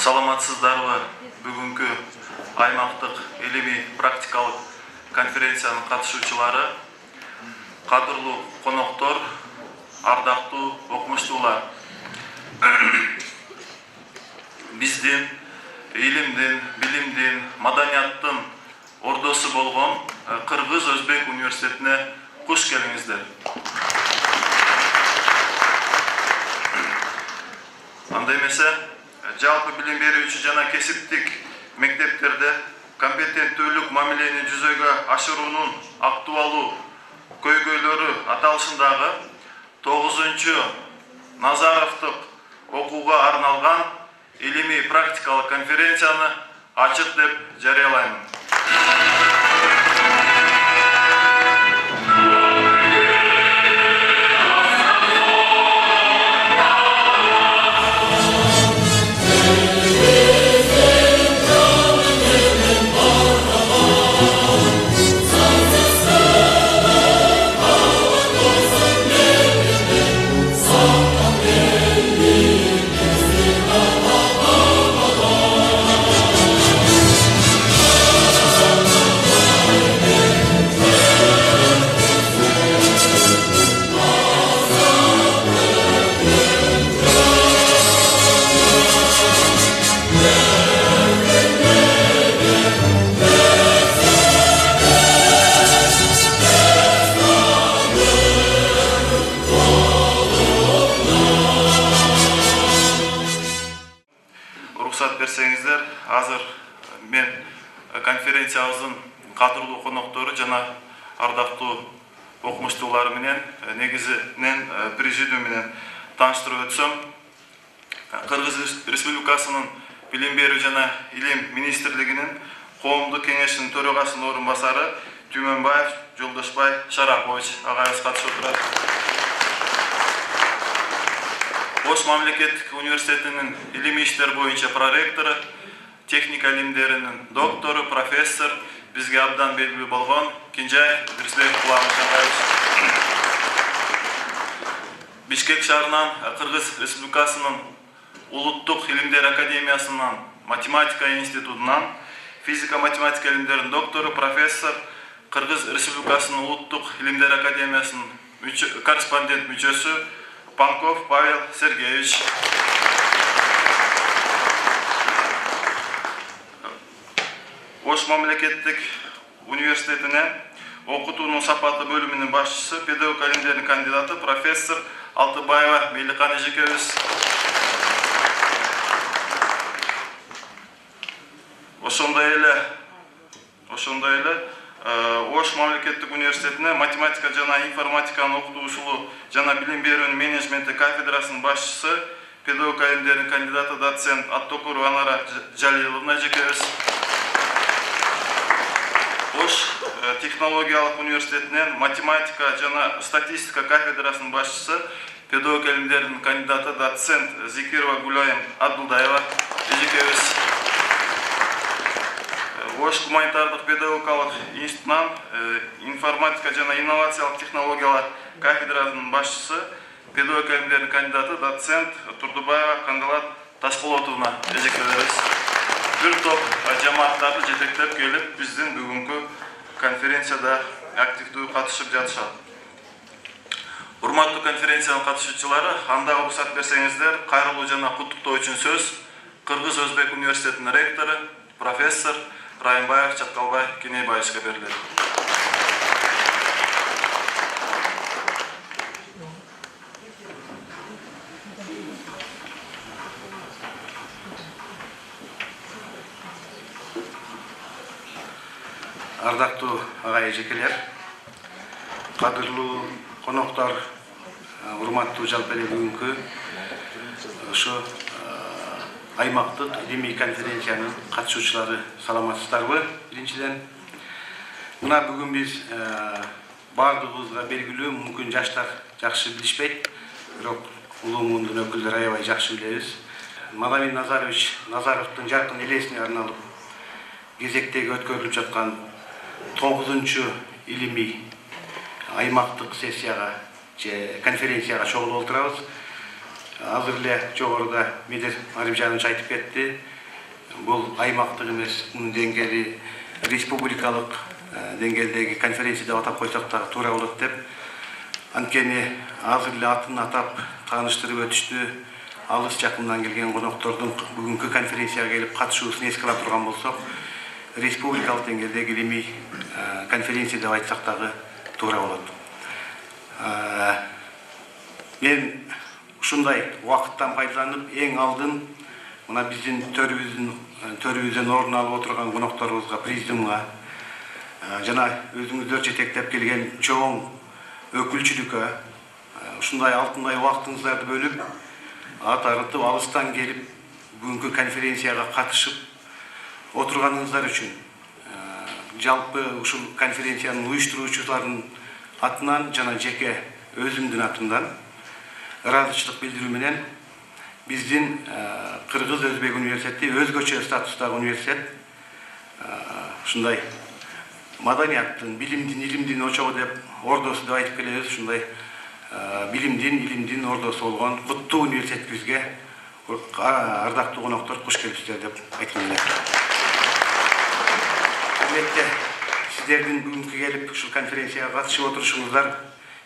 Саламатсыздарбы? Бүгүнкү аймактык илимий практикалык конференциянын катышуучулары, кадырлуу коноктор, ардактуу окумуштуулар. Биздин илимдин, билимдин, маданияттын ордосу болгон Кыргыз-Өзбек университетине куш келиңиздер. Анда эмесе, жалпы билим берүүчү жана кесиптик мектептерде компетенттүүлүк мамилени жүзөгө ашыруунун актуалдуу көйгөйлөрү аталышындагы 9-чу Назаровдук окууга арналган илимий практикалык конференцияны ачык деп жарыялайм. Рұқсат берсеңіздер, азыр мен конференциябыздын кадырлуу коноктору жана ардактуу окумуштуулары менен негизинен президиум менен тааныштырып өтсөм, Кыргыз Республикасынын билим берүү жана илим министрлигинин коомдук кеңешинин төрагасынын орун басары Түмөнбаев Жолдошбай Шарапович агайыбыз катышып отурат. Ош мамлекеттик университетинин илимий иштер боюнча проректору, техника илимдеринин доктору, профессор, бизге абдан белгилүү болгон Кинжай Бирсбек агайыбыз. Бишкек шаарынан Кыргыз Республикасынын Улуттук илимдер академиясынан, математика институтунан, физика-математика илимдеринин доктору, профессор, Кыргыз Республикасынын Улуттук илимдер академиясынын корреспондент мүчөсү Панков Павел Сергеевич. Ош мамлекеттик университетине окутуунун сапаты бөлүмүнүн башчысы, педагог илимдеринин кандидаты, профессор Алтыбаева Мейликан эжекебиз. Ошондой эле Ош мамлекеттик университетине математика жана информатиканын окутуучулугу жана билим берүүнүн менеджменти кафедрасынын башчысы, педагог илимдеринин кандидаты, доцент Аттокурова Анара Жалиловна эжекебиз. Ош технологиялык университетинен математика жана статистика кафедрасынын башчысы, педагог илимдеринин кандидаты, доцент Зикирова Гулайым Абдулдаева эжекебиз. Ош гуманитардык педагогикалык институтунан информатика жана инновациялык технологиялар кафедрасынын башчысы, педагог илимдеринин кандидаты, доцент Турдубаева Кандалат Ташполотовна эжекебиз. Бир топ жамааттарды жетектеп келип, биздин бүгүнкү конференцияда активдүү катышып жатышат. Урматтуу конференциянын катышуучулары, анда уруксат берсеңиздер, кайрылуу жана куттуктоо үчүн сөз Кыргыз-Өзбек университетинин ректору, профессор Райымбаев Чаткалбай Кенейбаевичке берилет. Ардактуу агай эжекелер, кадырлуу коноктор, урматтуу жалпы эле бүгүнкү ошо аймактык илимий конференциянын катышуучулары, саламатсыздарбы? Биринчиден, мына бүгүн биз баардыгыбызга белгилүү, мүмкүн жаштар жакшы билишпейт, бирок улуу мундун өкүлдөрү аябай жакшы билебиз. Мадамин Назаровдун жаркын элесине арналып кезектеги өткөрүлүп жаткан 9-чу илимий аймактык сессияга же конференцияга чогулуп отурабыз. азыр эле жогоруда Медер Арымжанович айтып кетти. Бул аймактык эмес, мунун деңгээли республикалык деңгээлдеги конференция деп атап койсок дагы туура болот деп. Анткени азыр эле атын атап тааныштырып өтүштү. Алыс жакындан келген коноктордун бүгүнкү конференцияга келип катышуусун эске ала турган болсок, республикалык деңгээлдеги илимий конференция деп айтсак дагы туура болот. Мен ушундай убакыттан пайдаланып, эң алдын мына биздин төрүбүздөн орун алып отурган конокторубузга, президиумга жана өзүңүздөр жетектеп келген чоң өкүлчүлүккө ушундай алтындай убактыңыздарды бөлүп, атарытып алыстан келип бүгүнкү конференцияга катышып отурганыңыздар үчүн жалпы ушул конференциянын уюштуруучуларынын атынан жана жеке өзүмдүн атымдан ыраазычылык билдирүү менен биздин Кыргыз Өзбек университети өзгөчө статустагы университет ушундай маданияттын, билимдин, илимдин очогу деп ордосу деп айтып келебиз. Ушундай билимдин, илимдин ордосу болгон куттуу университетибизге ардактуу коноктор куш келипсиздер деп айткым келет. Албетте сиздердин бүгүнкү келип ушул конференцияга катышып отурушуңуздар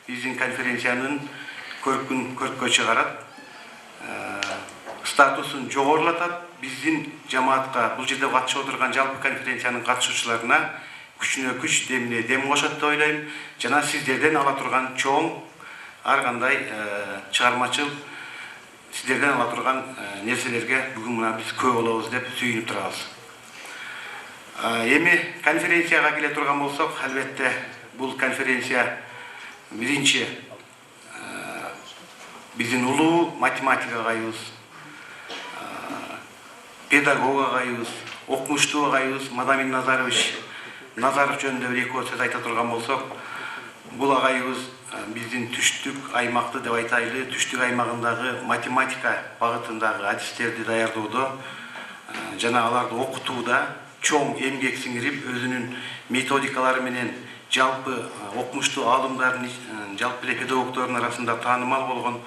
биздин конференциянын көркүн чыгарат, статусун жогорулатат. Биздин жамаатка, бул жерде катышып отурган жалпы конференциянын катышуучуларына күчүнө күч, демине дем кошот деп ойлойм. Жана сиздерден ала турган чоң ар кандай чыгармачыл сиздерден ала турган нерселерге бүгүн мына биз көп болобуз деп сүйүнүп турабыз. Эми конференцияга келе турган болсок, албетте бул конференция биринчи биздин улуу математик агайыбыз, педагог агайыбыз, окумуштуу агайыбыз Мадамин Назаров жөнүндө бир эки сөз айта турган болсок, бул агайыбыз биздин түштүк аймакты деп айтайлы, түштүк аймагындагы математика багытындагы адистерди даярдоодо жана аларды окутууда чоң эмгек сиңирип, өзүнүн методикалары менен жалпы окумуштуу аалымдардын, жалпы эле педагогдордун арасында таанымал болгон,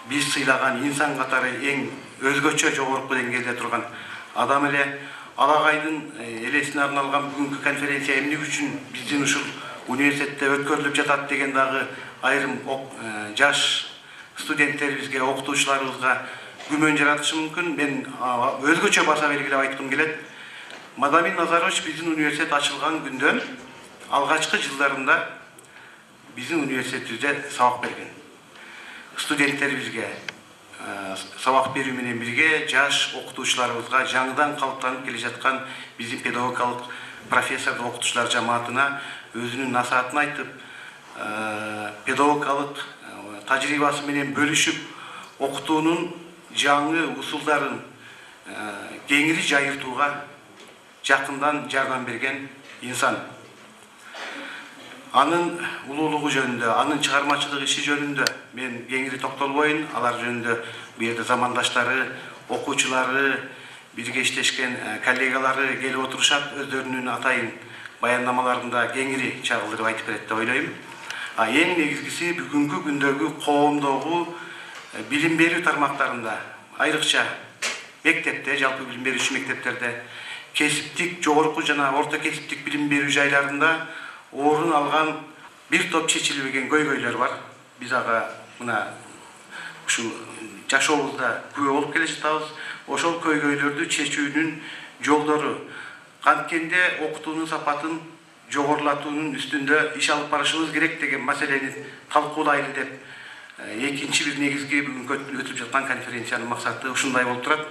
биз сыйлаган инсан катары эң өзгөчө жогорку деңгээлде турган адам эле. Алагайдын элесине арналган бүгүнкү конференция эмне үчүн биздин ушул университетте өткөрүлүп жатат деген дагы айрым жаш студенттерибизге, окутуучуларыбызга күмөн жаратышы мүмкүн. Мен өзгөчө баса белгилеп айткым келет. Мадамин Назарович биздин университет ачылган күндөн алгачкы жылдарында биздин университетибизде сабак берген. Студенттерибизге сабак берүү менен бирге жаш окутуучуларыбызга жаңыдан калыптанып келе жаткан биздин педагогикалык профессор окутуучулар жамаатына өзүнүн насаатын айтып, педагогикалык тажрыйбасы менен бөлүшүп, окутуунун жаңы усулдарын кеңири жайыртууга жакындан жардам берген инсан. Анын улуулугу жөнүндө, анын чыгармачылык иши жөнүндө мен кеңири токтолбойм. Алар жөнүндө бу жерде замандаштары, окуучулары, бирге иштешкен коллегалары келип отурушат, өздөрүнүн атайын баяндамаларында кеңири чагылдырып айтып берет деп ойлойм. Эң негизгиси бүгүнкү күндөгү коомдогу билим берүү тармактарында, айрыкча мектепте, жалпы билим берүүчү мектептерде, кесиптик, жогорку жана орто кесиптик билим берүү жайларында орун алган бир топ чечилбеген көйгөйлөр бар. Биз ага мына ушул жашообузда күбө болуп келе жатабыз. Ошол көйгөйлөрдү чечүүнүн жолдору канткенде окутуунун сапатын жогорулатуунун үстүндө иш алып барышыбыз керек деген маселени талкуулайлы деп экинчи бир негизги бүгүнкү өтүп жаткан конференциянын максаты ушундай болуп турат.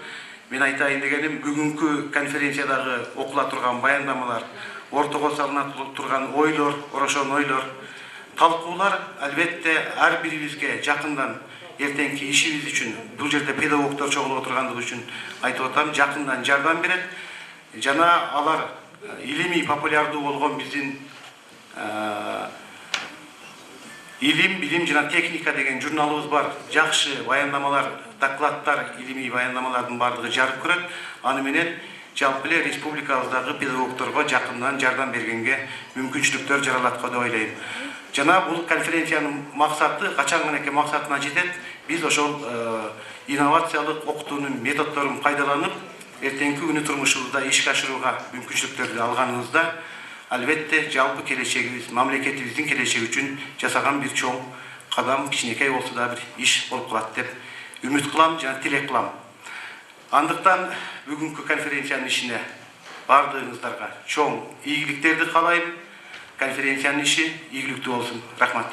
Мен айтайын дегеним, бүгүнкү конференциядагы окула турган баяндамалар, ортого салына турган ойлор, орошон ойлор, талкуулар албетте ар бирибизге жакындан эртеңки ишибиз үчүн, бул жерде педагогдор чогулуп отургандыгы үчүн айтып атам, жакындан жардам берет. Жана алар илимий популярдуу болгон биздин илим, билим жана техника деген журналыбыз бар. Жакшы баяндамалар, докладдар, илимий баяндамалардын баардыгы жарык көрөт. Аны менен жалпы эле республикабыздагы педагогдорго жакындан жардам бергенге мүмкүнчүлүктөр жаралат деп ойлойм. Жана бул конференциянын максаты качан менен максатына жетет. Биз ошол инновациялык окутуунун методдорун пайдаланып, эртеңки күнү турмушубузда ишке ашырууга мүмкүнчүлүктөрдү алганыбызда, албетте жалпы келечегибиз, мамлекетибиздин келечеги үчүн жасаган бир чоң кадам, кичинекей болсо да бир иш болуп калат деп үмүт кылам жана тилек кылам. Андыктан бүгүнкү конференциянын ишине бардыгыңыздарга чоң ийгиликтерди каалайм. Конференциянын иши ийгиликтүү болсун. Рахмат.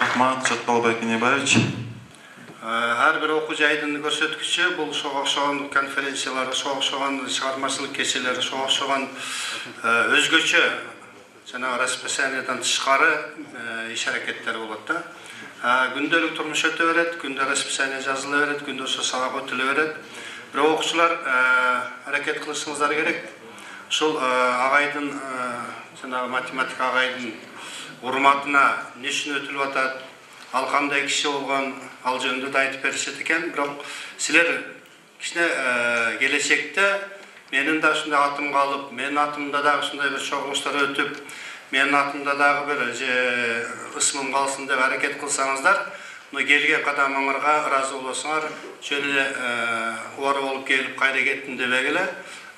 Рахмат, Жатбалбай Кенебаевич. Ар бир окуу жайдын көрсөткүчү бул ошогон конференциялар, ошогон чыгармачылык кечелери, ошогон өзгөчө жана расписаниядан тышкары иш аракеттер болот да. Күндөлүк турмуш өтө берет, күндө расписание жазыла берет, күндө ошо сабак өтүлө берет. Бирок окуучулар аракет кылышыңыздар керек. Ушул агайдын жана математика агайдын урматына эмне үчүн өтүлүп атат, ал кандай киши болгон, ал жөнүндө да айтып беришет экен. Бирок силер кичине келечекте менин да ушундай атым калып, менин атымда дагы ушундай бир чогулуштар өтүп, менин атымда дагы бир ысмым калсын деп аракет кылсаңыздар, келген кадамыңарга ыраазы болосуңар, жөн эле убары болуп келип кайра кеттим дебегиле.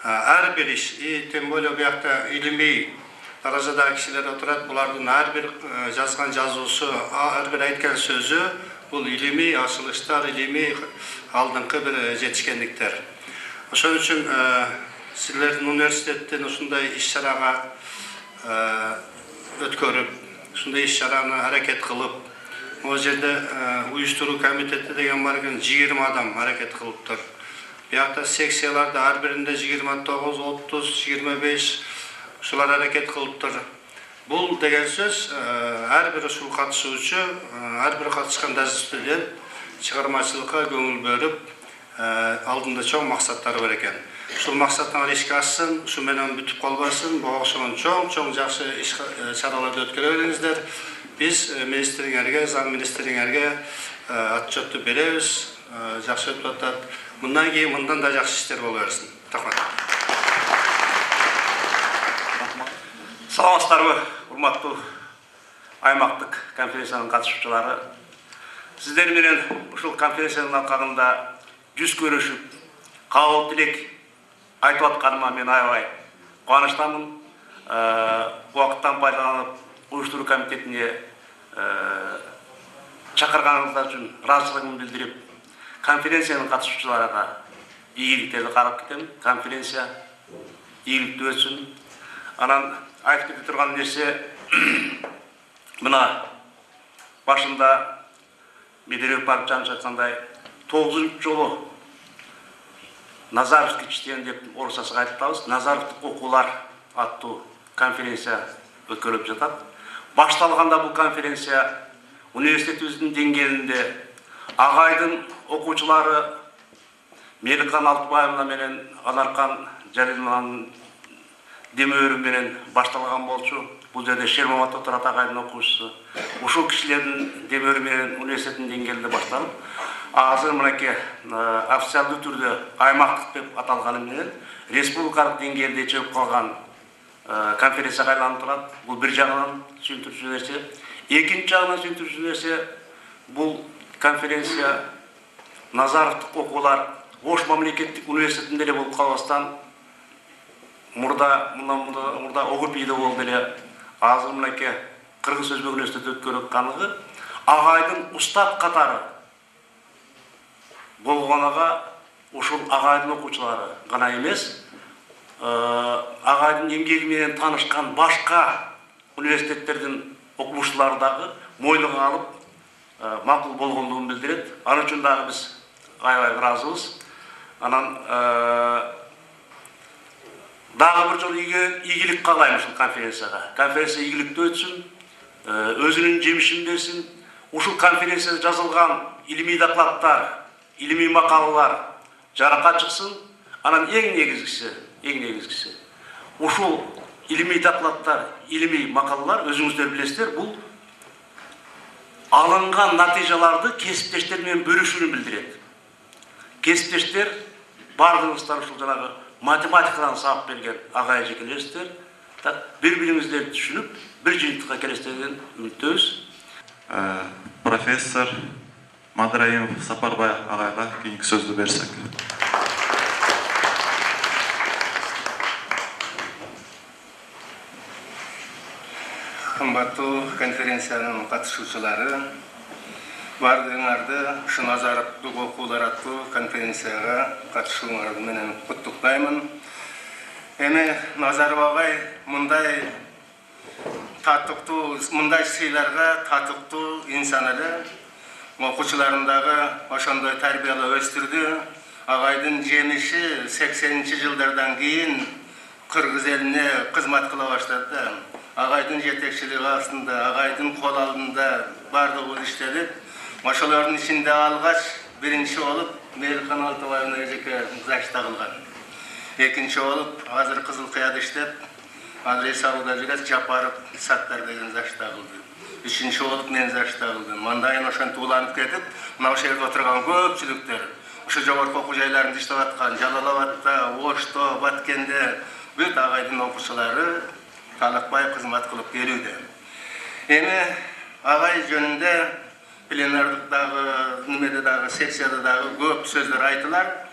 Ар бир иш, тем более буякта илимий даражадагы кишилер отурат, булардын ар бир жазган жазуусу, ар бир айткан сөзү бул илимий ачылыштар, илимий алдыңкы бир жетишкендиктер. Ошон үчүн силердин университеттен ушундай иш-чарага өткөрүп, ушундай иш-чараны аракет кылып, могу жерде уюштуруу комитети деген бар экен, 20 адам аракет кылыптыр. Буякта секцияларда ар биринде 29, 30, 25 ушулар аракет кылыптыр. Бул деген сөз ар бир ушул катышуучу, ар бир катышкан студент чыгармачылыкка көңүл бөлүп, алдында чоң максаттары бар экен. Ушул максаттар ишке ашсын, ушу менен бүтүп калбасын, буга окшогон чоң жакшы иш-чараларды өткөрө бериңиздер. Биз министриңерге, заң министриңерге отчетту беребиз, жакшы өтүп атат. Мындан кийин мындан да жакшы иштер боло берсин. Рахмат. Саламатсыздарбы, урматтуу аймактык конференциянын катышуучулары. Сиздер менен ушул конференциянын алкагында жүз көрүшүп, кабыл тилек айтып атканыма мен аябай кубанычтамын. Убакыттан пайдаланып, уюштуруу комитетине чакырганыңыздар үчүн ыраазычылыгымды билдирип, конференциянын катышуучуларына ийгиликтерди каалап кетем. Конференция ийгиликтүү өтсүн. Анан айтып кете турган нерсе, мына башында Медербек Паркчанович айткандай 9-нчы жолу Назаровский чтение деп орусчасыга айтып атабыз. Назаровдук окуулар аттуу конференция өткөрүлүп жатат. Башталганда бул конференция университетибиздин деңгээлинде агайдын окуучулары Меликхан Алтыбаевна менен Анаркан Жалилованын демөөрү менен башталган болчу. Бул жерде Шермаматов турат агайдын окуучусу. Ушул кишилердин демөөрү менен университеттин деңгээлинде башталып, азыр мынакей официалдуу түрдө аймактык деп аталганы менен республикалык деңгээлде чыгып калган конференцияга айланып турат. Бул бир жагынан сүйүндүрүүчү нерсе. Экинчи жагынан сүйүндүрүүчү нерсе, бул конференция Назаровдук окуулар Ош мамлекеттик университетинде эле болуп калбастан, мурда ОГПИде болуп эле азыр мынакей Кыргыз Өзбек университети өткөрүлгөнүгү агайдын устат катары болгонуга ушул агайдын окуучулары гана эмес, агайдын эмгеги менен таанышкан башка университеттердин окумуштуулары дагы мойнуга алып макул болгондугун билдирет. Ал үчүн дагы биз аябай ыраазыбыз. Анан дагы бир жолу ийгилик каалайм ушул конференцияга. Конференция ийгиликтүү өтсүн, өзүнүн жемишин берсин. Ушул конференцияда жазылган илимий докладдар, илимий макалалар жаракка чыксын. Анан эң негизгиси ушул илимий докладдар, илимий макалалар, өзүңүздөр билесиздер, бул алынган натыйжаларды кесиптештер менен бөлүшүүнү билдирет. Кесиптештер бардыгыңыздар ушул жанагы математикадан сабак берген агай эжекелерсиздер. Bir-biringizlerni tushunib, bir jiyintiqqa kelesizden ümittebиз. Professor Madraimov Сапарбай агайга кийинки сөздү берсек. Кымбаттуу конференциянын катышуучулары, бардыгыңарды ушу назараттуу окуулар аттуу конференцияга катышууңар менен куттуктаймын. Эми Назаров агай мындай татыктуу, мындай сыйларга татыктуу инсан эле. Окуучуларындагы ошондой тарбиялап өстүрдү. Агайдын жемиши 80-жылдардан кийин Кыргыз элине кызмат кыла баштады. Агайдын жетекчилиги астында, агайдын кол алдында бардыгы иштедик. Ошолордун ичинде алгач биринчи болуп Мелихан Алтыбаевна эжеке заш тагылган. Экинчи болуп азыр Кызыл Кыяда иштеп, Андрей Сабуда жүрөт Жапаров Саттар деген заш тагылды. Үчүнчү болуп мен заш тагылдым. Мандайын ошентип уланып кетип, мына ошол жерде отурган көпчүлүктөр, ошо жогорку окуу жайларында иштеп аткан Жалалабадта, Ошто, Баткенде бүт агайдын окуучулары талыкпай кызмат кылып келүүдө. Эми агай жөнүндө пленардагы, немеде дагы, сессияда дагы көп сөздөр айтылар.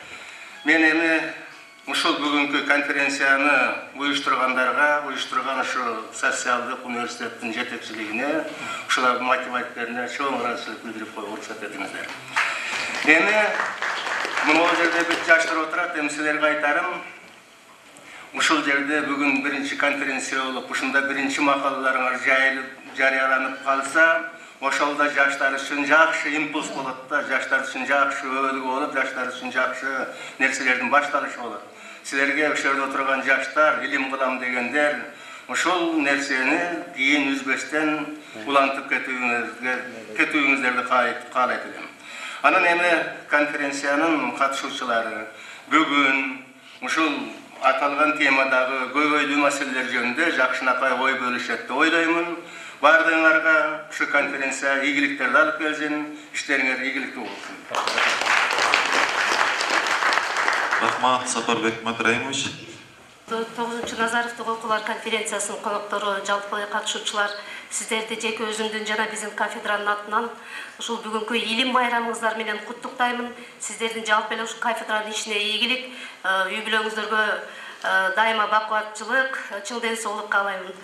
Мен эми ушул бүгүнкү конференцияны уюштургандарга, уюштурган ушу социалдык университеттин жетекчилигине, ушулардын математиктерине чоң ыраазычылык билдирип коюуга уруксат этиңиздер. Эми могу жерде бүт жаштар отурат, эми силерге айтарым, ушул жерде бүгүн биринчи конференция болуп, ушунда биринчи макалаларыңар жайылып, жарыяланып калса, ошол да жаштар үчүн жакшы импульс болот да, жаштар үчүн жакшы өбөлгү болуп, жаштар үчүн жакшы нерселердин башталышы болот. Силерге ошол жерде отурган жаштар, илим кылам дегендер, ошол нерсени кийин үзбөстөн улантып кетүүңүздөрдү каалайт элем. Анан эми конференциянын катышуучулары бүгүн ушул аталган темадагы көйгөйлүү маселелер жөнүндө жакшынакай ой бөлүшөт деп ойлоймун. Бардыгыңарга ушу конференция ийгиликтерди алып келсин, иштериңер ийгиликтүү болсун. Рахмат, Сапарбек Матраимович. 9-чу Назаровдук окуулар конференциясынын коноктору, жалпы катышуучулар, сиздерди жеке өзүмдүн жана биздин кафедранын атынан ушул бүгүнкү илим байрамыңыздар менен куттуктаймын. Сиздердин жалпы эле ушул кафедранын ишине ийгилик, үй бүлөңүздөргө дайыма бакубатчылык, чың ден соолук каалаймын.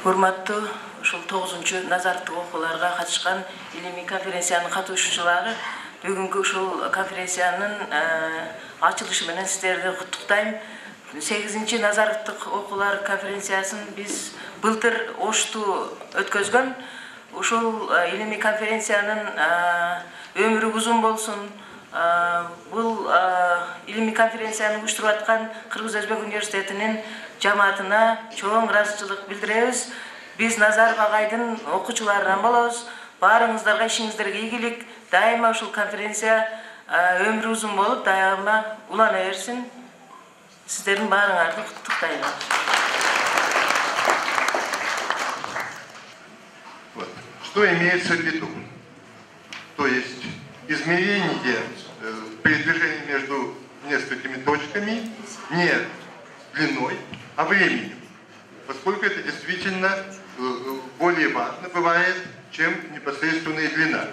Урматтуу ушул 9-чу Назаровдук окууларга катышкан илимий конференциянын катышуучулары, бүгүнкү ушул конференциянын ачылышы менен сиздерди куттуктайм. 8-чи Назаровдук окуулар конференциясын биз былтыр Ошту өткөзгөн. Ушул илимий конференциянын өмүрү узун болсун. Бул илимий конференцияны уюштуруп аткан Кыргыз Өзбек университетинин жамаатына чоң ыраазычылык билдиребиз. Биз Назаров агайдын окуучуларынан болобуз. Баарыңыздарга ишиңиздерге ийгилик. Дайыма ушул конференция өмүрү узун болуп, дайыма улана берсин. Сиздердин баарыңарды куттуктайм. Что имеется в виду? То есть измерение передвижения между несколькими точками не длиной, а временем, поскольку это действительно более важно бывает, чем непосредственная длина.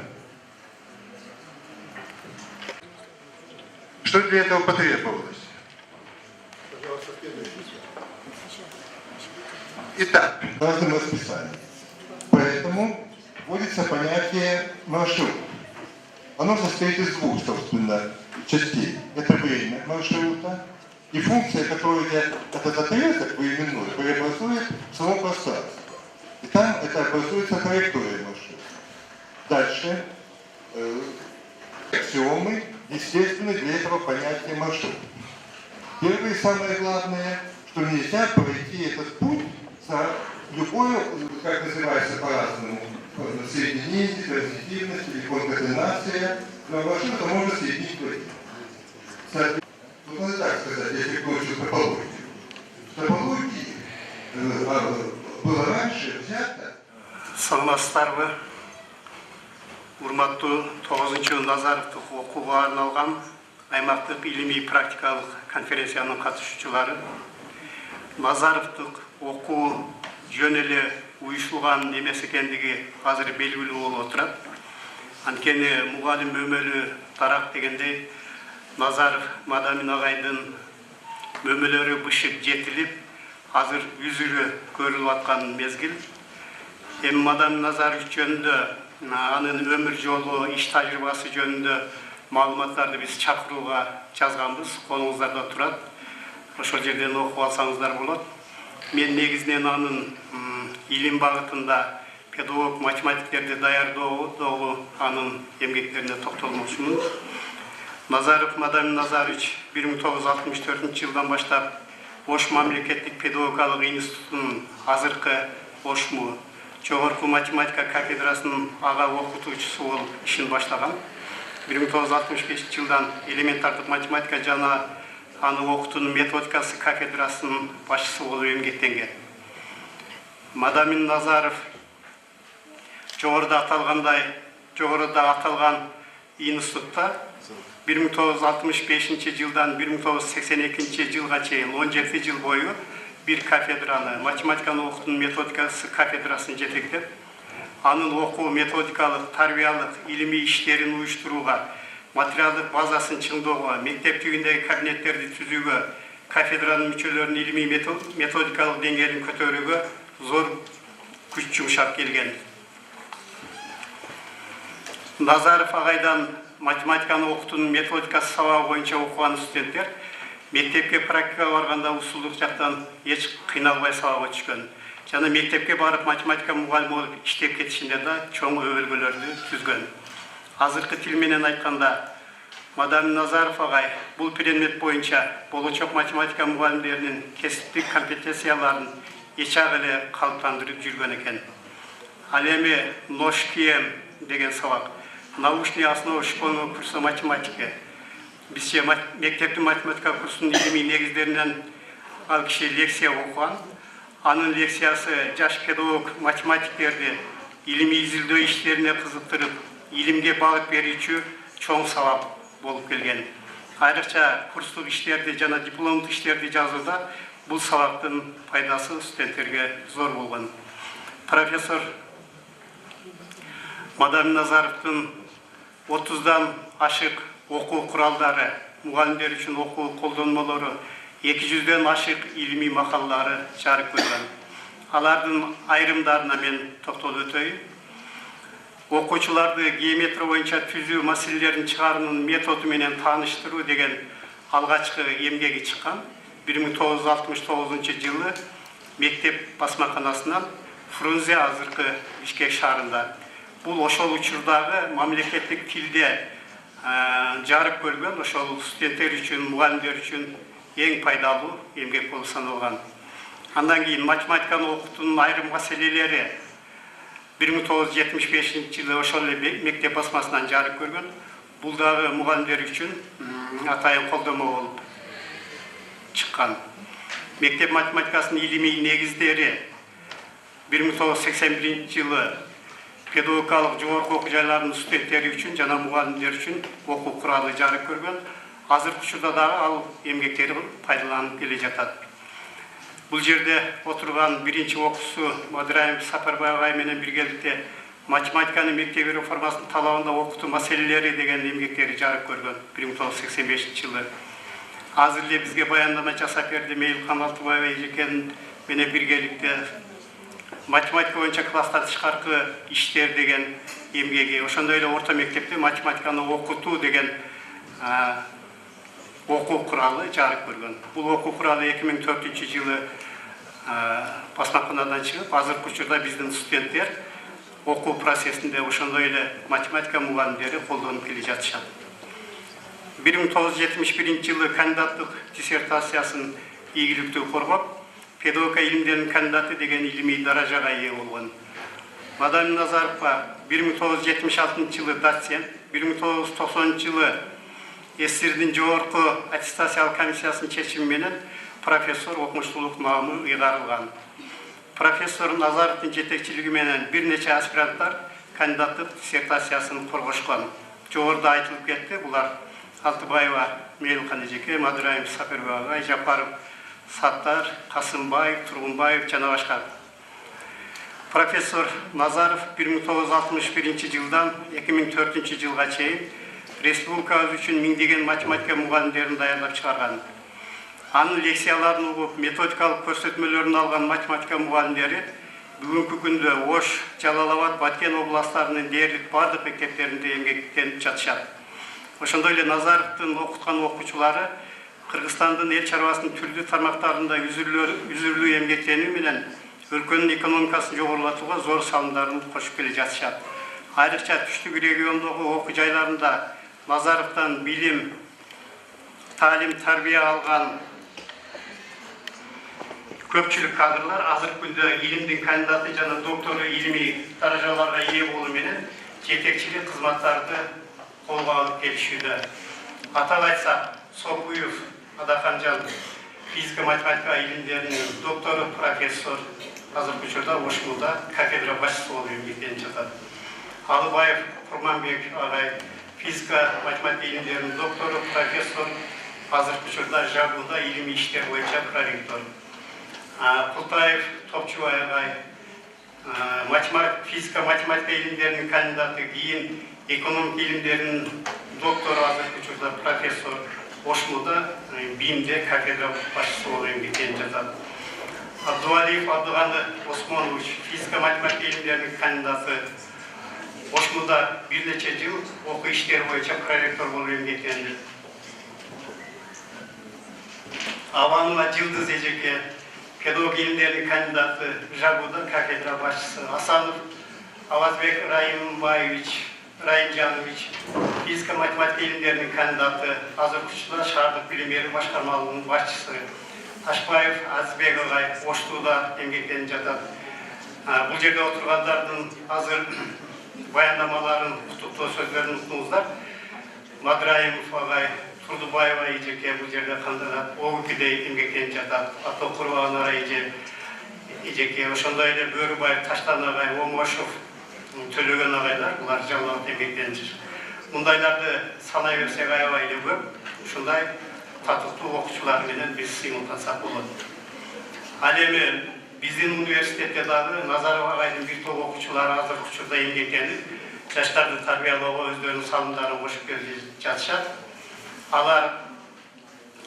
Что для этого потребовалось? Итак, в разном расписании. Поэтому вводится понятие маршрут. Оно состоит из двух, собственно, частей. Это время маршрута и функция, которая этот отрезок временной преобразует в само пространство. И там это образуется траектория маршрута. Дальше аксиомы, естественно, для этого понятия маршрута. Первое и самое главное, что нельзя пройти этот путь за любую, как называется по-разному, соединение, транзитивность или конкатенация, но маршрута можно соединить только. Вот надо так сказать, если получил топологию. В топологии было раньше взято. Саламатсыздарбы? Урматтуу 9-чу Назаровдук окууга арналган аймақтық илимий практикалық конференцияның қатысушылары, Назаровтық оқу жөн эле уюштурулган эмес экендиги азыр белгилүү болуп отурат. Анткени мугалим өмөлү тарак дегендей, Назаров Мадамин агайдын мөмөлөрү бышып жетилип, азыр үзүрү көрүлүп аткан мезгил. Эми Мадамин Назаров жөнүндө анын өмүр жолу, иш тажрыйбасы жөнүндө маалыматтарды биз чакырууга жазганбыз, колуңуздарда турат. Ошол жерден окуп алсаңыздар болот. Мен негизинен анын илим багытында педагог математиктерди даярдоого анын эмгектерине токтолмокчумун. Назаров Мадамин Назарович 1964 жылдан баштап Ош мамлекеттик педагогикалык институтунун азыркы Ошму жогорку математика кафедрасынын ага окутуучусу болуп ишин баштаган. 1965 жылдан элементардык математика жана аны окутуунун методикасы кафедрасынын башчысы болуп эмгектенген. Мадамин Назаров жогоруда аталган институтта 1965 жылдан 1982 жылга чейин 17 жыл бою бир кафедраны, математиканы окутуунун методикасы кафедрасын жетектеп, анын окуу методикалык, тарбиялык, илимий иштерин уюштурууга, материалдык базасын чыңдоого, мектеп түйүндөгү кабинеттерди түзүүгө, кафедранын мүчөлөрүнүн илимий методикалык деңгээлин көтөрүүгө зор күч жумшап келген. Назаров агайдан математиканы окутуунун методикасы сабагы боюнча окуган студенттер мектепке практикага барганда усулдук жактан эч кыйналбай сабакка түшкөн. Жана мектепке барып математика мугалими болуп иштеп кетишинде да чоң өбөлгөлөрдү түзгөн. Азыркы тил менен айтканда, Мадамин Назаров агай бул предмет боюнча болочок математика мугалимдеринин кесиптик компетенцияларын эчак эле калыптандырып жүргөн экен. Ал эми НОШКИЭМ деген сабак, научные основы школьного курса математики. Бизче мектептин математика курсунун илимий негиздеринен ал киши лекция окуган. Анын лекциясы жаш педагог математиктерди илимий изилдөө иштерине кызыктырып, илимге багыт берүүчү чоң сабак болуп келген. Айрыкча курстук иштерди жана дипломдук иштерди жазууда бул сабактын пайдасы студенттерге зор болгон. Профессор Мадамин Назаровдун 30дан ашык окуу куралдары, мугалимдер үчүн окуу колдонмолору, 200дөн ашык илимий макалалары жарык көргөн. Алардын айрымдарына мен токтолуп өтөйүн. Окуучуларды геометрия боюнча түзүү маселелерин чыгаруунун методу менен тааныштыруу деген алгачкы эмгеги чыккан. 1969 жылы мектеп басмаканасынан Фрунзе азыркы Бишкек шаарында. Бул ошол учурдагы мамлекеттик тилде жарык көргөн, ошол студенттер үчүн, мугалимдер үчүн эң пайдалуу эмгек болуп саналган. Андан кийин математиканы окутуунун айрым маселелери 1975 жылы ошол эле мектеп басмасынан жарык көргөн. Бул дагы мугалимдер үчүн атайын колдомо болуп чыккан. Мектеп математикасынын илимий негиздери 1981 жылы педагогикалык жогорку окуу жайларынын студенттери үчүн жана мугалимдер үчүн окуу куралы жарык көргөн. Азыркы учурда дагы ал эмгектери пайдаланып келе жатат. Бул жерде отурган биринчи окуусу Мадыраев Сапарбай агай менен биргеликте математиканы мектеп реформасынын талабында окутуу маселелери деген эмгектери жарык көргөн 1985 жылы. Азыр эле бизге баяндама жасап берди Мейлкан Алтыбаева эжекен менен биргеликте математика боюнча класстар тышкаркы иштер деген эмгеги, ошондой эле орто мектепте математиканы окутуу деген окуу куралы жарык көргөн. Бул окуу куралы 2004 жылы басмаканадан чыгып, азыркы учурда биздин студенттер окуу процессинде ошондой эле математика мугалимдери колдонуп келе жатышат. 1971 жылы кандидаттык диссертациясын ийгиликтүү коргоп, педагогика илимдеринин кандидаты деген илимий даражага ээ болгон. Мадамин Назаровга 1976 жылы доцент, 1990 жылы СССРдин жогорку аттестациялык комиссиясынын чечими менен профессор окумуштуулук маамы ыйгарылган. Профессор Назаровдун жетекчилиги менен бир нече аспиранттар кандидаттык диссертациясын коргошкон. Жогоруда айтылып кетти, булар Алтыбаева Мейлхан эжеке, Мадыраев Сапарбек агай, Жапаров Саттар, Касымбаев, Тургунбаев жана башка. Профессор Назаров 1961 жылдан 2004 жылга чейин республикабыз үчүн миңдеген математика мугалимдерин даярдап чыгарган. Анын лекцияларын угуп, методикалык көрсөтмөлөрүн алган математика мугалимдери бүгүнкү күндө Ош, Жалал-Абад, Баткен областтарынын дээрлик бардык мектептеринде эмгектенип жатышат. Ошондой эле Назаровдун окуткан окуучулары Кыргызстандын эл чарбасынын түрдүү тармактарында үзүрлүү эмгектенүү менен өлкөнүн экономикасын жогорулатууга зор салымдарын кошуп келе жатышат. Айрыкча түштүк региондогу окуу жайларында Назаровдон билим, талим, тарбия алган көпчүлүк кадрлар азыркы күндө илимдин кандидаты жана доктору илимий даражаларга ээ болуу менен жетекчилик кызматтарды колго алып келишүүдө. Атап айтсак, Сокуев Адаханжан физика математика илимдеринин доктору, профессор, азыркы учурда Ошмуда кафедра башчысы болуп эмгектенип жатат. Алыбаев Курманбек агай физика математика илимдеринин доктору, профессор, азыркы учурда Жабуда илимий иштер боюнча проректор. Култаев Топчубай агай физика математика илимдеринин кандидаты, кийин экономика илимдеринин доктору, азыркы учурда профессор, Ошмуда БИМде кафедра башчысы болуп эмгектенип жатат. Абдувалиев Абдыганы Осмонович физика математика илимдеринин кандидаты, Ошмуда бир нече жыл окуу иштери боюнча проректор болуп эмгектенди. Аванова Жылдыз эжеке педагог илимдеринин кандидаты, Жабуда кафедра башчысы. Асанов Авазбек Раимжанович физика математика илимдеринин кандидаты, азыркы учурда шаардык билим берүү башкармалыгынын башчысы. Ташбаев Азбек агай Оштуда эмгектенип жатат. Бул жерде отургандардын азыр баяндамаларын, куттуктоо сөздөрүн уктуңуздар. Мадыраев агай, Турдубаева эжеке бул жерде кандидат, ОГУКде эмгектенип жатат. Атокурова Анара эжеке, ошондой эле Бөрүбаев Таштан агай, Омошов, Төлөгөн агайлар, булар Жалал-Абад эмгектенип жатышат. Мындайларды санай берсек аябай эле көп. Ушундай татыктуу окуучулар менен биз сыймылдансак болот. Ал эми биздин университетте дагы Назаров агайдын бир топ окуучулары азыркы учурда эмгектенип, жаштарды тарбиялоого өздөрүнүн салымдарын кошуп келе жатышат. Алар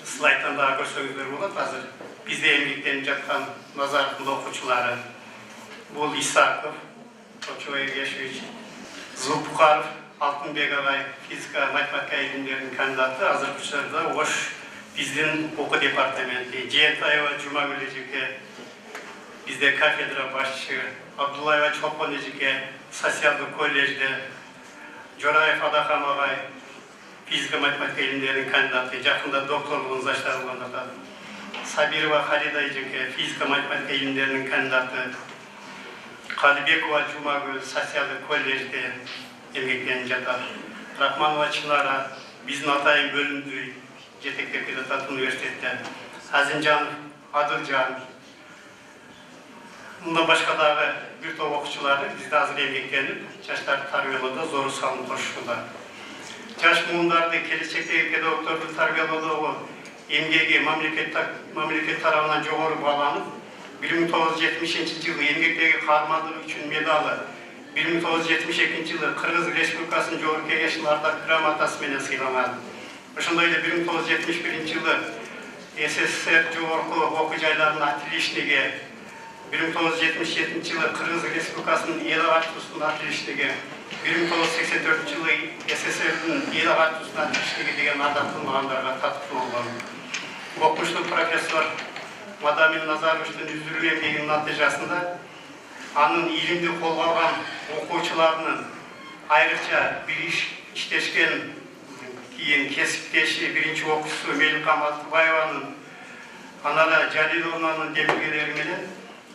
слайдтан дагы көрсөңүздөр болот. Азыр бизде эмгектенип жаткан Назаровдун окуучулары бул Исаков, Топчубай Егешевич, Зулпукаров, Алтынбек агай физика математика илимдеринин кандидаты, азыркы учурда Ош биздин окуу департаменти. Жеентаева Жумагүл эжеке бизде кафедра башчы. Абдуллаева Чолпон эжеке социалдык колледжде. Жораев Адахам агай физика математика илимдеринин кандидаты, жакында докторлугун заштабылган атат. Сабирова Халида эжеке физика математика илимдеринин кандидаты. Калибекова Жумагүл социалдык колледжде эмгектенип жатат. Рахманова Чынара биздин атайын бөлүмдү жетектеп келатат университетте. Азинжанов Адылжан, мындан башка дагы бир топ окуучулары бизде азыр эмгектенип, жаштарды тарбиялоодо зор салым кошушууда. Жаш муундарды келечектеги педагогдорду тарбиялоодогу эмгеги мамлекет тарабынан жогору бааланып, 1970 жылы эмгектеги каармандыгы үчүн медалы, 1972 жылы Кыргыз Республикасынын Жогорку Кеңешинин ардак грамотасы менен сыйланган. Ошондой эле 1971 жылы СССР жогорку окуу жайларынын отличниги, 1977 жылы Кыргыз Республикасынын эл агартуусунун отличниги, 1984 жылы СССРдин эл агартуусунун отличниги деген ардакталгандарга татыктуу болгон. Окумуштуу профессор Мадамин Назаровичтин үзүрүлүү эмгегинин натыйжасында анын илимди колго алган окуучуларынын айрыкча бир иштешкен кийин кесиптеши биринчи окуучусу Меликам Алтыбаеванын, анан Жалилованын демилгелери менен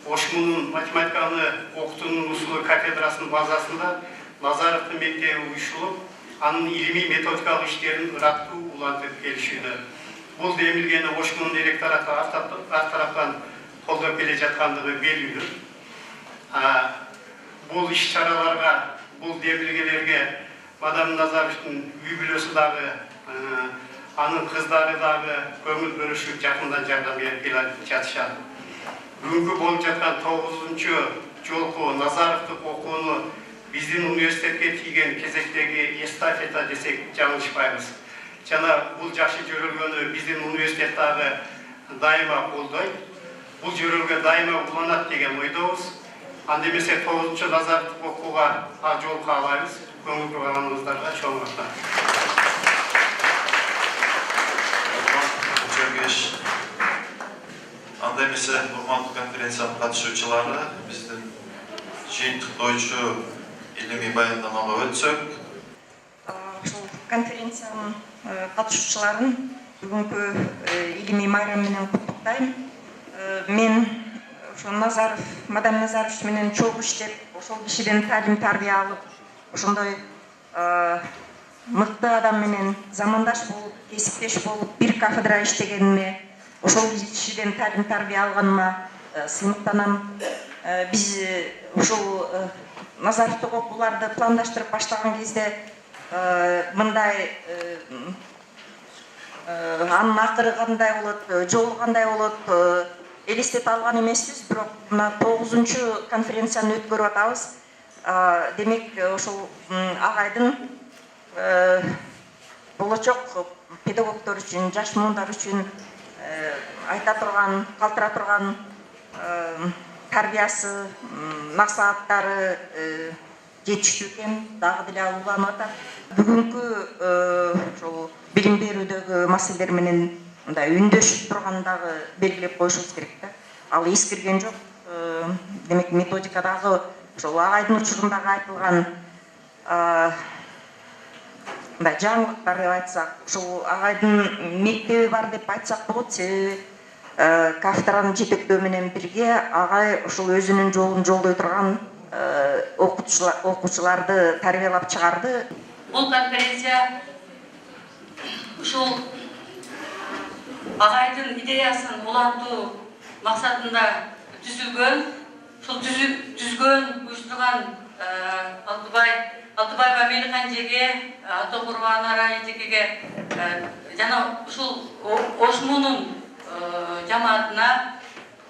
Ошмунун математиканы окутуунун усулу кафедрасынын базасында Назаровдун мектеби уюшулуп, анын илимий методикалык иштерин ыраттуу улантып келишүүдө. Бул демилгени Ошмунун ректораты ар тараптан колдоп келе жаткандыгы белгилүү. Бул иш-чараларга, бул демилгелерге Мадам Назаровичтин үй бүлөсү дагы Анын кыздары дагы көңүл бөлүшүп жакындан жардам берип жатышат. Бүгүнкү болуп жаткан 9-чу жолку Назаровдук окууну биздин университетке тийген кезектеги эстафета десек жаңылышпайбыз. Жана бул жакшы жөрөлгөнү биздин университет дагы дайыма колдойт. Бул жөрөлгө дайыма уланат деген ойдобуз. Анда эмесе 9-чу Назаровдук окууга жол каалайбыз. Көңүл бурганыңыздарга чоң рахмат. Анда эмесе урматтуу конференциянын катышуучулары биздин жыйынтыктоочу илимий баяндамага өтсөк. Ушул конференциянын катышуучуларын бүгүнкү илимий майрам менен куттуктайм. Мен ошо мадам Назаров менен чогуу иштеп, ошол кишиден таалим тарбия алып, ошондой мыкты адам менен замандаш болуп, кесиптеш болуп, бир кафедра иштегениме, ошол кишиден таалим тарбия алганыма сыймыктанам. Биз ушул Назаровдук окууларды пландаштырып баштаган кезде мындай анын акыры кандай болот, жолу кандай болот элестете алган эмеспиз, бирок мына 9-чу конференцияны өткөрүп атабыз. Демек ошол агайдын болочок педагогдор үчүн, жаш муундар үчүн айта турган, калтыра турган тарбиясы, максаттары жетиштүү экен, дагы деле уланып атат. Бүгүнкү ошол билим берүүдөгү маселелер менен мындай үндөшүп турган дагы белгилеп коюшубуз керек да. Ал эскирген жок. Демек методикадагы ошол агайдын учурундагы айтылган мындай жаңылыктар деп айтсак, ушул агайдын мектеби бар деп айтсак болот. Себеби кафедранын жетектөө менен бирге агай ушул өзүнүн жолун жолдой турган окуучуларды тарбиялап чыгарды. Бул конференция ушул агайдын идеясын улантуу максатында түзүлгөн, ушул түзгөн, уюштурган Алтыбаева Мелихан эжеге, Атокурбан Арай эжеге жана ушул ошмунун жамаатына,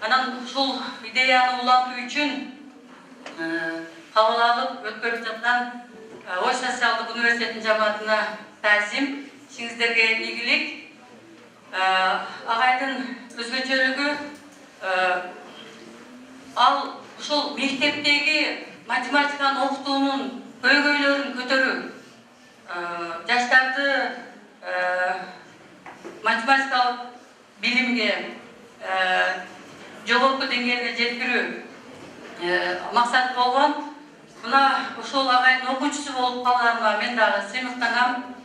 анан ушул идеяны улантуу үчүн кабыл алып өткөрүп жаткан Ой социалдык университеттин жамаатына таазим, сиңиздерге ийгилик. Агайдын өзгөчөлүгү ал ушул мектептеги математиканы окутуунун көйгөйлөрүн көтөрүү, жаштарды математикалык билимге жогорку деңгээлге жеткирүү максат болгон. Мына ошол агайдын окуучусу болуп калганыма мен дагы сыймыктанам.